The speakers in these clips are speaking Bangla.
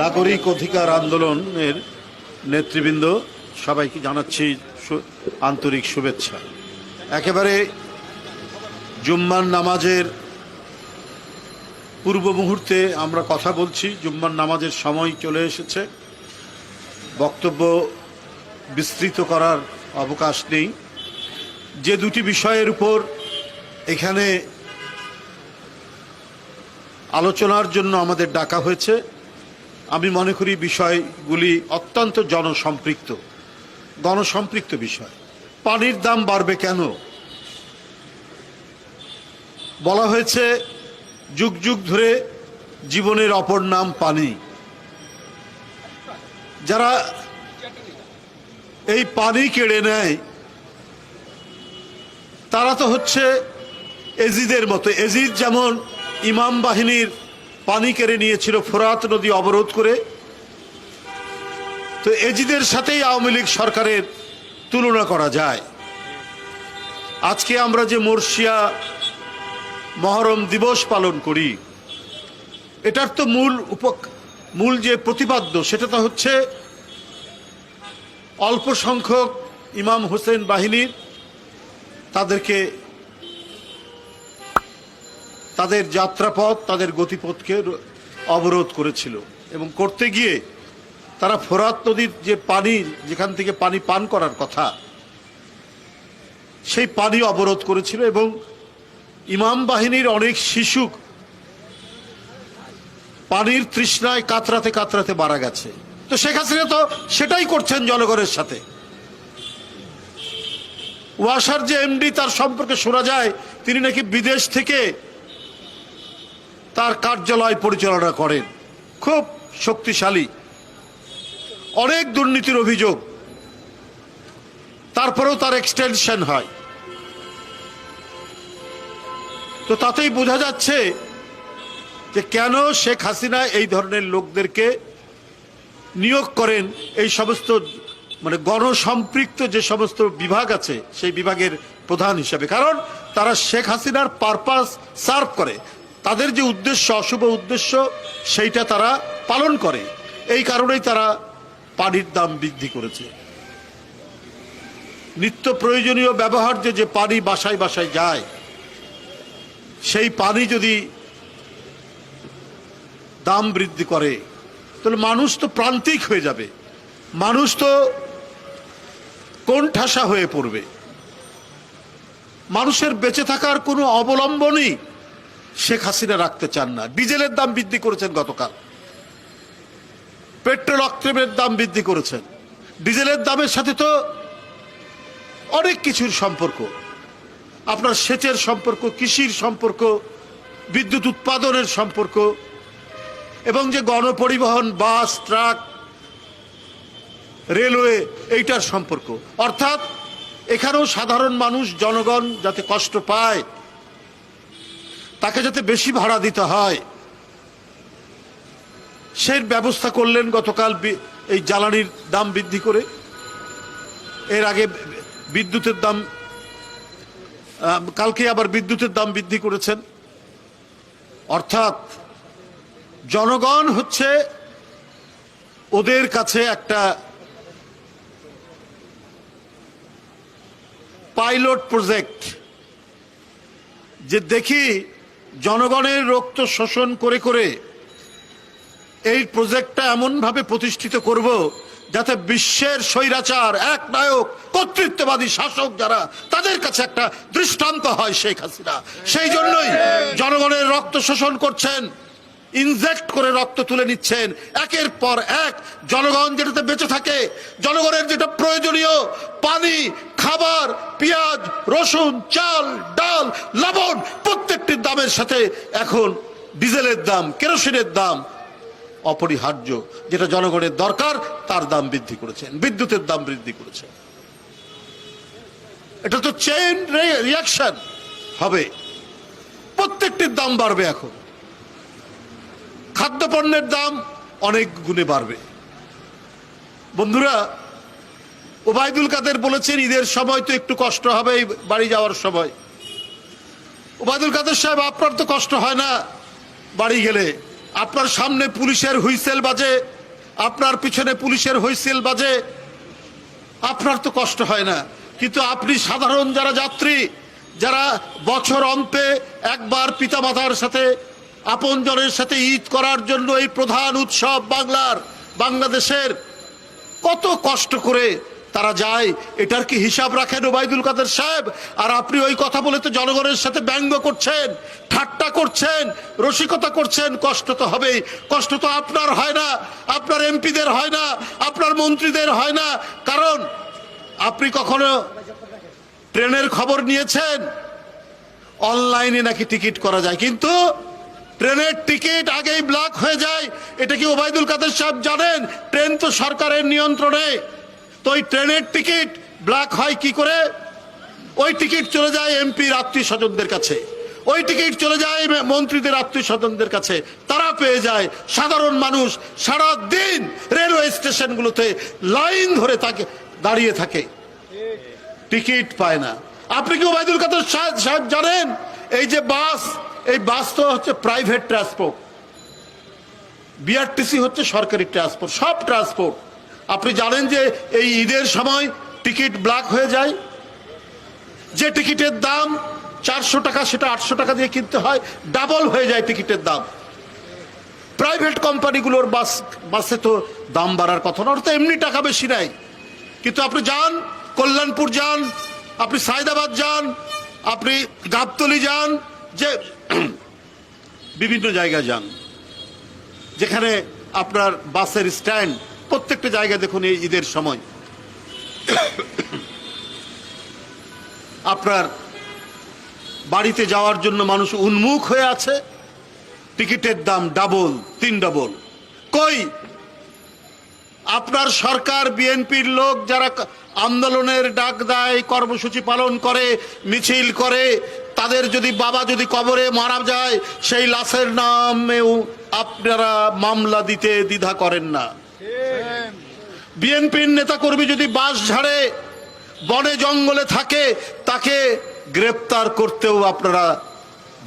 নাগরিক অধিকার আন্দোলনের নেতৃবৃন্দ সবাইকে জানাচ্ছি আন্তরিক শুভেচ্ছা। একেবারে জুম্মার নামাজের পূর্ব মুহূর্তে আমরা কথা বলছি। জুম্মার নামাজের সময় চলে এসেছে, বক্তব্য বিস্তৃত করার অবকাশ নেই। যে দুটি বিষয়ের উপর এখানে আলোচনার জন্য আমাদের ডাকা হয়েছে, আমি মনে করি বিষয়গুলি অত্যন্ত গণসম্পৃক্ত বিষয়। পানির দাম বাড়বে কেন? বলা হয়েছে যুগ যুগ ধরে জীবনের অপর নাম পানি। যারা এই পানি কেড়ে নেয় তারা তো হচ্ছে এজিদের মতো। এজিদ যেমন ইমাম বাহিনীর পানি কেড়ে নিয়েছিল ফোরাত নদী অবরোধ করে, তো এজিদের সাথেই আওয়ামী লীগ সরকারের তুলনা করা যায়। আজকে আমরা যে মরশিয়া মহরম দিবস পালন করি, এটার তো মূল যে প্রতিপাদ্য সেটা তো হচ্ছে অল্প সংখ্যক ইমাম হোসেন বাহিনীর তাদেরকে তাদের যাত্রাপথ, তাদের গতিপথকে অবরোধ করেছিল এবং করতে গিয়ে তারা ফোরাত নদীর যে পানি, যেখান থেকে পানি পান করার কথা, সেই পানি অবরোধ করেছিল এবং ইমাম বাহিনীর অনেক শিশু পানির তৃষ্ণায় কাতরাতে কাতরাতে মারা গেছে। তো শেখ হাসিনা তো সেটাই করছেন জনগণের সাথে। ওয়াসার যে এমডি, তার সম্পর্কে শোনা যায় তিনি নাকি বিদেশ থেকে তার কার্যালয় পরিচালনা করেন, খুব শক্তিশালী, অনেক দুর্নীতির অভিযোগ, তারপরেও তার এক্সটেনশন হয়। তো তাতেই বোঝা যাচ্ছে যে কেন শেখ হাসিনা এই ধরনের লোকদেরকে নিয়োগ করেন এই সমস্ত গণসম্পৃক্ত যে সমস্ত বিভাগ আছে সেই বিভাগের প্রধান হিসাবে। কারণ তারা শেখ হাসিনার পারপাস সার্ভ করে, তাদের যে উদ্দেশ্য, অশুভ উদ্দেশ্য, সেইটা তারা পালন করে। এই কারণেই তারা পানির দাম বৃদ্ধি করেছে। নিত্য প্রয়োজনীয় ব্যবহার্য যে পানি বাসায় বাসায় যায়, সেই পানি যদি দাম বৃদ্ধি করে তাহলে মানুষ তো প্রান্তিক হয়ে যাবে, মানুষ তো কোণঠাসা হয়ে পড়বে। মানুষের বেঁচে থাকার কোনো অবলম্বনই শেখ হাসিনা রাখতে চান না। ডিজেলের দাম বৃদ্ধি করেছেন গতকাল, পেট্রোল অক্টেনের দাম বৃদ্ধি করেছেন। ডিজেলের দামের সাথে তো অনেক কিছুর সম্পর্ক, আপনার সেচের সম্পর্ক, কৃষির সম্পর্ক, বিদ্যুৎ উৎপাদনের সম্পর্ক, এবং যে গণপরিবহন, বাস, ট্রাক, রেলওয়ে, এইটার সম্পর্ক। অর্থাৎ এখানেও সাধারণ মানুষ, জনগণ যাতে কষ্ট পায়, তাকে যাতে বেশি ভাড়া দিতে হয়, সেই ব্যবস্থা করলেন গতকাল এই জ্বালানির দাম বৃদ্ধি করে। এর আগে বিদ্যুতের দাম, কালকে আবার বিদ্যুতের দাম বৃদ্ধি করেছেন। অর্থাৎ জনগণ হচ্ছে ওদের কাছে একটা পাইলট প্রজেক্ট, যে দেখি জনগণের রক্ত শোষণ করে করে এই প্রজেক্টটা এমনভাবে প্রতিষ্ঠিত করব যাতে বিশ্বের স্বৈরাচার, একনায়ক, কর্তৃত্ববাদী শাসক যারা, তাদের কাছে একটা দৃষ্টান্ত হয় শেখ হাসিনা। সেই জন্যই জনগণের রক্ত শোষণ করছেন, ইনজেক্ট করে রক্ত তুলে নিচ্ছেন একের পর এক। জনগণ যেটাতে বেঁচে থাকে, জনগণের যেটা প্রয়োজনীয় পানি, খাবার, পেঁয়াজ, রসুন, চাল, ডাল, লবণ, প্রত্যেকটির দামের সাথে এখন ডিজেলের দাম, কেরোসিনের দাম অপরিহার্য। যেটা জনগণের দরকার তার দাম বৃদ্ধি করেছেন, বিদ্যুতের দাম বৃদ্ধি করেছেন। এটা তো চেইন রিয়াকশন হবে, প্রত্যেকটির দাম বাড়বে। এখন খাদ্যপণ্যের দাম অনেক গুণে বাড়বে। বন্ধুরা, ওবায়দুল কাদের বলেছেন ঈদের সময় তো একটু কষ্ট হবে বাড়ি যাওয়ার সময়। ওবায়দুল কাদের সাহেব, আপনার তো কষ্ট হয় না বাড়ি গেলে, আপনার সামনে পুলিশের হুইসেল বাজে, আপনার পিছনে পুলিশের হুইসেল বাজে, আপনার তো কষ্ট হয় না। কিন্তু আপনি সাধারণ যারা যাত্রী, যারা বছর অন্তে একবার পিতামাতার সাথে আপনজনের সাথে ঈদ করার জন্য এই প্রধান উৎসব বাংলাদেশের কত কষ্ট করে তারা যায়, এটার কি হিসাব রাখেন ওবায়দুল কাদের সাহেব? আর আপনি ওই কথা বলে তো জনগণের সাথে ব্যঙ্গ করছেন, ঠাট্টা করছেন, রসিকতা করছেন। কষ্ট তো হবেই। কষ্ট তো আপনার হয় না, আপনার এমপিদের হয় না, আপনার মন্ত্রীদের হয় না। কারণ আপনি কখনো ট্রেনের খবর নিয়েছেন? অনলাইনে নাকি টিকিট করা যায়, কিন্তু ট্রেনের টিকিট আগেই ব্লক হয়ে যায়। এটা কি ওবায়দুল কাদের সাহেব জানেন? ট্রেন তো সরকারের নিয়ন্ত্রণে। তো ওই ট্রেনের টিকিট ব্লক হয় কি করে? ওই টিকিট চলে যায় এমপির আত্মীয় স্বজনদের কাছে, ওই টিকিট চলে যায় মন্ত্রীদের আত্মীয় স্বজনদের কাছে, তারা পেয়ে যায়। সাধারণ মানুষ সারা দিন রেলওয়ে স্টেশনগুলোতে লাইন ধরে দাঁড়িয়ে থাকে, টিকিট পায় না। আপনি কি ওবায়দুল কাদের সাহেব জানেন এই যে বাস, এই বাস তো হচ্ছে প্রাইভেট ট্রান্সপোর্ট, বিআরটিসি হচ্ছে সরকারি ট্রান্সপোর্ট, সব ট্রান্সপোর্ট। আপনি জানেন যে এই ঈদের সময় টিকিট ব্লক হয়ে যায়। যে টিকিটের দাম 400 টাকা সেটা 800 টাকা দিয়ে কিনতে হয়, ডাবল হয়ে যায় টিকিটের দাম। প্রাইভেট কোম্পানিগুলোর বাসে তো দাম বাড়ার কথা না, ওর তো এমনি টাকা বেশি নাই। কিন্তু আপনি যান, কল্যাণপুর যান, আপনি সায়দাবাদ যান, আপনি গাবতলী যান, যে বিভিন্ন জায়গায় যান যেখানে আপনার বাসের স্ট্যান্ড, প্রত্যেকটা জায়গায় দেখুন এই ঈদের সময় আপনার বাড়িতে যাওয়ার জন্য মানুষ উন্মুখ হয়ে আছে, টিকিটের দাম ডাবল, 3 ডাবল। কই আপনার সরকার, বিএনপির লোক যারা আন্দোলনের ডাক দেয়, কর্মসূচি পালন করে, মিছিল করে, তাদের যদি বাবা যদি কবরে মারা যায়, সেই লাশের নামেও আপনারা মামলা দিতে দ্বিধা করেন না। বিএনপির নেতাকর্মী যদি বাস ঝাড়ে, বনে জঙ্গলে থাকে, তাকে গ্রেপ্তার করতেও আপনারা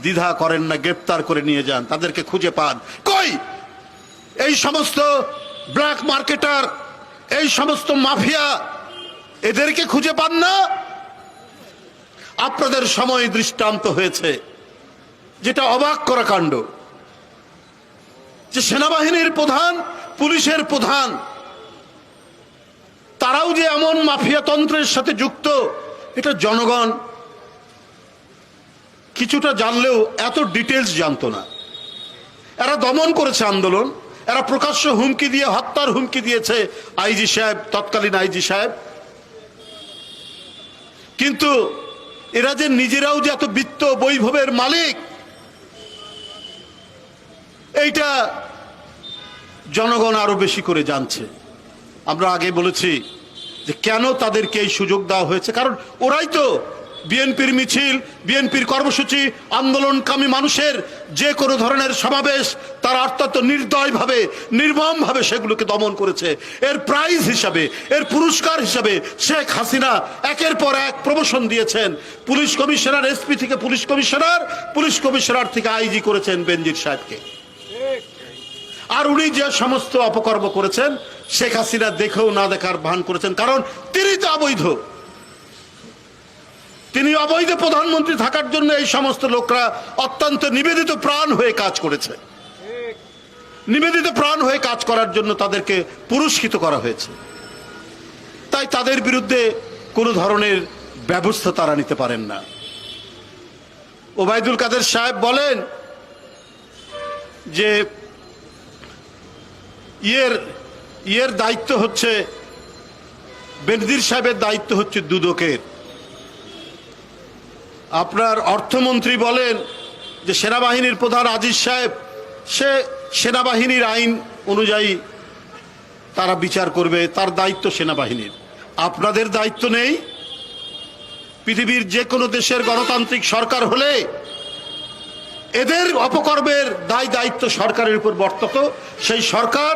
দ্বিধা করেন না, গ্রেপ্তার করে নিয়ে যান, তাদেরকে খুঁজে পান। কই এই সমস্ত ব্ল্যাক মার্কেটার, এই সমস্ত মাফিয়া, এদেরকে খুঁজে পান না? আপনাদের সময় দৃষ্টান্ত হয়েছে, যেটা অবাক করা কাণ্ড, যে সেনাবাহিনীর প্রধান, পুলিশের প্রধান, তারাও যে এমন মাফিয়া তন্ত্রের সাথে যুক্ত, এটা জনগণ কিছুটা জানলেও এত ডিটেলস জানতো না। এরা দমন করেছে আন্দোলন, এরা প্রকাশ্য হুমকি দিয়ে, হত্যার হুমকি দিয়েছে আইজি সাহেব, তৎকালীন আইজি সাহেব। কিন্তু এরা যে নিজেরাও যে এত বিত্ত বৈভবের মালিক, এইটা জনগণ আরো বেশি করে জানছে। আমরা আগে বলেছি যে কেন তাদেরকে এই সুযোগ দেওয়া হয়েছে, কারণ ওরাই তো বিএনপির মিছিল, বিএনপির কর্মসূচি, আন্দোলনকামী মানুষের যে কোনো ধরনের সমাবেশ, তারা অত্যন্ত নির্দয়ভাবে, নির্মমভাবে সেগুলোকে দমন করেছে। এর প্রাইজ হিসাবে, এর পুরস্কার হিসাবে শেখ হাসিনা একের পর এক প্রমোশন দিয়েছেন। পুলিশ কমিশনার, এসপি থেকে পুলিশ কমিশনার, পুলিশ কমিশনার থেকে আইজি করেছেন বেনজির সাহেবকে। আর উনি যে সমস্ত অপকর্ম করেছেন, শেখ হাসিনা দেখেও না দেখার ভান করেছেন, কারণ তিনি তো অবৈধ। তিনি অবৈধ প্রধানমন্ত্রী থাকার জন্য এই সমস্ত লোকরা অত্যন্ত নিবেদিত প্রাণ হয়ে কাজ করেছে। নিবেদিত প্রাণ হয়ে কাজ করার জন্য তাদেরকে পুরস্কৃত করা হয়েছে। তাই তাদের বিরুদ্ধে কোনো ধরনের ব্যবস্থা তারা নিতে পারেন না। ওবায়দুল কাদের সাহেব বলেন যে ইয়ের দায়িত্ব হচ্ছে, বেনজির সাহেবের দায়িত্ব হচ্ছে দুদকের। আপনার অর্থমন্ত্রী বলেন যে সেনাবাহিনীর প্রধান আজিজ সাহেব, সে সেনাবাহিনীর আইন অনুযায়ী তারা বিচার করবে, তার দায়িত্ব সেনাবাহিনীর। আপনাদের দায়িত্ব নেই? পৃথিবীর যে কোনো দেশের গণতান্ত্রিক সরকার হলে এদের অপকর্মের দায়িত্ব সরকারের উপর বর্তত। সেই সরকার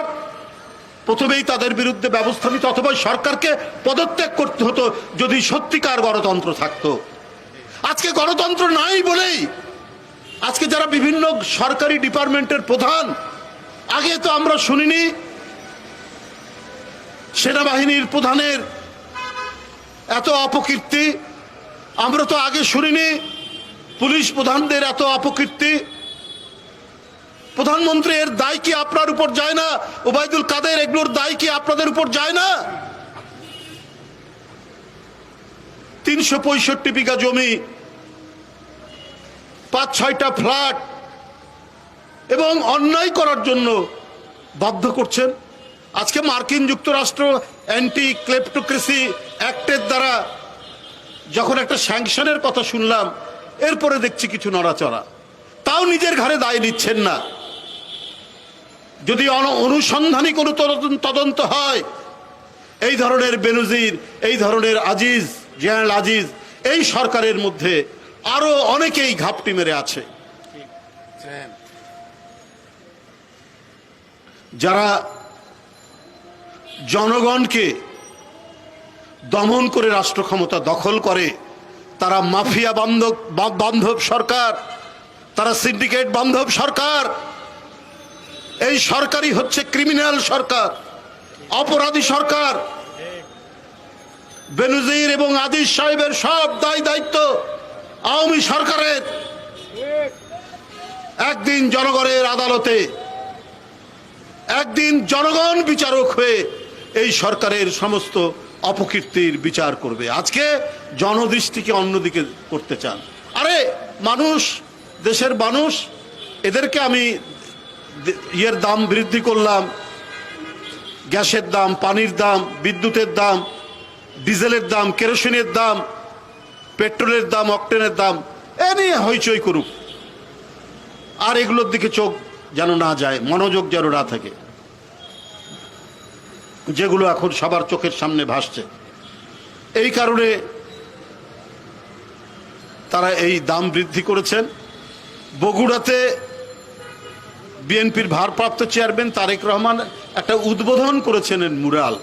প্রথমেই তাদের বিরুদ্ধে ব্যবস্থা নিত, অথবা সরকারকে পদত্যাগ করতে হতো যদি সত্যিকার গণতন্ত্র থাকতো। আজকে গণতন্ত্র নাই বলেই আজকে যারা বিভিন্ন সরকারি ডিপার্টমেন্টের প্রধান, আগে তো আমরা শুনিনি সেনাবাহিনীর প্রধানের এত অপকীর্তি, আমরা তো আগে শুনিনি পুলিশ প্রধানদের এত অপকীর্তি। প্রধানমন্ত্রী এর দায় কি আপনার উপর যায় না? ওবায়দুল কাদের এগুলোর দায় কি আপনাদের উপর যায় না? 365 বিঘা জমি, 5-6টা ফ্ল্যাট এবং অন্যায় করার জন্য বাধ্য করছেন। আজকে মার্কিন যুক্তরাষ্ট্র অ্যান্টি ক্লেপ্টোক্রেসি অ্যাক্টের দ্বারা যখন একটা স্যাংশনের কথা শুনলাম, এরপরে দেখছি কিছু নড়াচড়া, তাও নিজের ঘাড়ে দায় নিচ্ছেন না। যদি অনুসন্ধানী কোনো তদন্ত হয়, এই ধরনের বেনজির, এই ধরনের আজিজ, জেনারেল আজিজ এই সরকারের মধ্যে আরো অনেকেই ঘাপটি মেরে আছে, যারা জনগণকে দমন করে রাষ্ট্র ক্ষমতা দখল করে। তারা মাফিয়া বান্ধব সরকার, তারা সিন্ডিকেট বান্ধব সরকার। এই সরকারই হচ্ছে ক্রিমিনাল সরকার, অপরাধী সরকার। বেনজির এবং আদিস সাহেবের সব দায় দায়িত্ব আওয়ামী সরকারের। একদিন জনগণের আদালতে, একদিন জনগণ বিচারক হয়ে এই সরকারের সমস্ত অপকীর্তির বিচার করবে। আজকে জনদৃষ্টিকে অন্যদিকে করতে চান। আরে মানুষ, দেশের মানুষ, এদেরকে আমি ইয়ের দাম বৃদ্ধি করলাম, গ্যাসের দাম, পানির দাম, বিদ্যুতের দাম, ডিজেলের দাম, কেরোসিনের দাম, পেট্রোলের দাম, অকটেনের দাম, এ নিয়ে হইচই করুক, আর এগুলোর দিকে চোখ যেন না যায়, মনোযোগ যেন না থাকে, যেগুলো এখন সবার চোখের সামনে ভাসছে। এই কারণে তারা এই দাম বৃদ্ধি করেছেন। বগুড়াতে বিএনপির ভারপ্রাপ্ত চেয়ারম্যান তারেক রহমান একটা উদ্বোধন করেছেন মুরাল।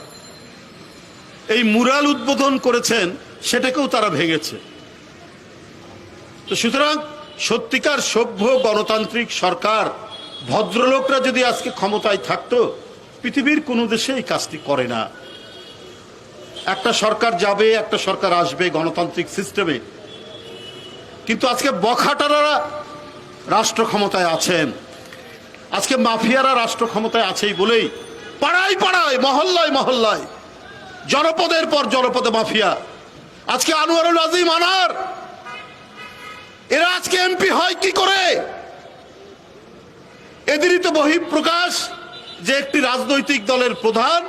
এই মুরাল উদ্বোধন করেছেন, সেটাকেও তারা ভেঙেছে। তো সুতরাং সত্যিকার সভ্য গণতান্ত্রিক সরকার, ভদ্রলোকরা যদি আজকে ক্ষমতায় থাকতো, পৃথিবীর কোনো দেশে এই কাজটি করে না। একটা সরকার যাবে, একটা সরকার আসবে গণতান্ত্রিক সিস্টেমে, কিন্তু আজকে বখাটারা রাষ্ট্র ক্ষমতায় আছেন, আজকে মাফিয়ারা রাষ্ট্র ক্ষমতায় আছেই বলেই পাড়ায় পাড়ায়, মহল্লায় মহল্লায়, জনপদের পর জনপদে মাফিয়া। আজকে আনোয়ারুল আজিম আনার, এরা আজকে এমপি হয় কি করে? এদেরই তো বহিঃপ্রকাশ যে একটি রাজনৈতিক দলের প্রধান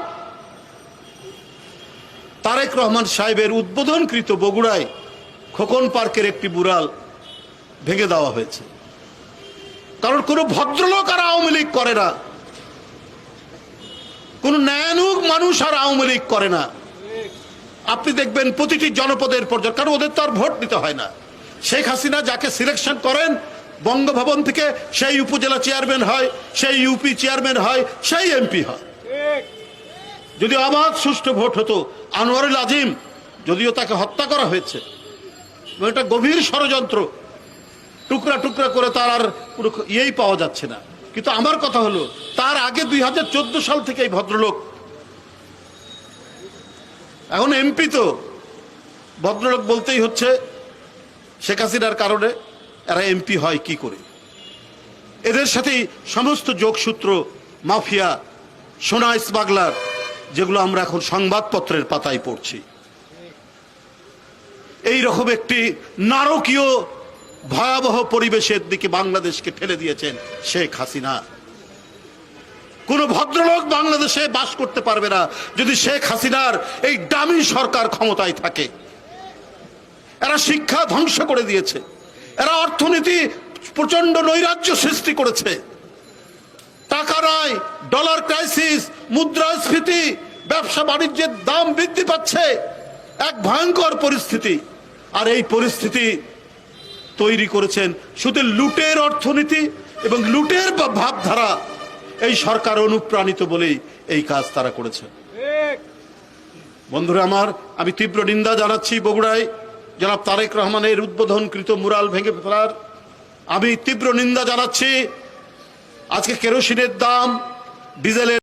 তারেক রহমান সাহেবের উদ্বোধনকৃত বগুড়ায় খোকন পার্কের একটি মুরাল ভেঙে দেওয়া হয়েছে। কারণ কোনো ভদ্রলোক আর আওয়ামী লীগ করে না, কোন ন্যায়ানুগ মানুষ আর আওয়ামী লীগ করে না। আপনি দেখবেন প্রতিটি জনপদের পর্যায়ে, কারণ ওদের তো আর ভোট দিতে হয় না। শেখ হাসিনা যাকে সিলেকশন করেন বঙ্গভবন থেকে, সেই উপজেলা চেয়ারম্যান হয়, সেই ইউপি চেয়ারম্যান হয়, সেই এমপি হয়। যদি অবাধ সুষ্ঠু ভোট হতো, আনোয়ারুল আজিম, যদিও তাকে হত্যা করা হয়েছে, এটা গভীর ষড়যন্ত্র, টুকরা টুকরা করে তার আর পুরো ইয়েই পাওয়া যাচ্ছে না। কিন্তু আমার কথা হলো, তার আগে 2014 সাল থেকে এই ভদ্রলোক এখন এমপি। তো ভদ্রলোক বলতেই হচ্ছে, শেখ হাসিনার কারণে এরা এমপি হয় কি করে? এদের সাথেই সমস্ত যোগসূত্র, মাফিয়া, সোনা স্মাগলার, যেগুলো আমরা এখন সংবাদপত্রের পাতায় পড়ছি। এই রকম একটি নারকীয় ভয়াবহ পরিবেশের দিকে বাংলাদেশকে ঠেলে দিয়েছেন শেখ হাসিনা। কোন ভদ্রলোক বাংলাদেশে বাস করতে পারবে না যদি শেখ হাসিনার এই ডামি সরকার ক্ষমতায় থাকে। এরা শিক্ষা ধ্বংস করে দিয়েছে, এরা অর্থনীতি প্রচন্ড নৈরাজ্য সৃষ্টি করেছে। টাকা নাই, ডলার ক্রাইসিস, মুদ্রাস্ফীতি, ব্যবসা বাণিজ্যের দাম বৃদ্ধি পাচ্ছে, এক ভয়ঙ্কর পরিস্থিতি। আর এই পরিস্থিতি তৈরি করেছেন শুধু লুটের অর্থনীতি এবং লুটের ভাবধারা। এই সরকার অনুপ্রাণিত বলেই এই কাজ তারা করেছে। বন্ধুরা আমার, আমি তীব্র নিন্দা জানাচ্ছি বগুড়ায় জনাব তারেক রহমানের উদ্বোধনকৃত মুরাল ভেঙে ফেলার। আমি তীব্র নিন্দা জানাচ্ছি আজকে কেরোসিনের দাম, ডিজেলের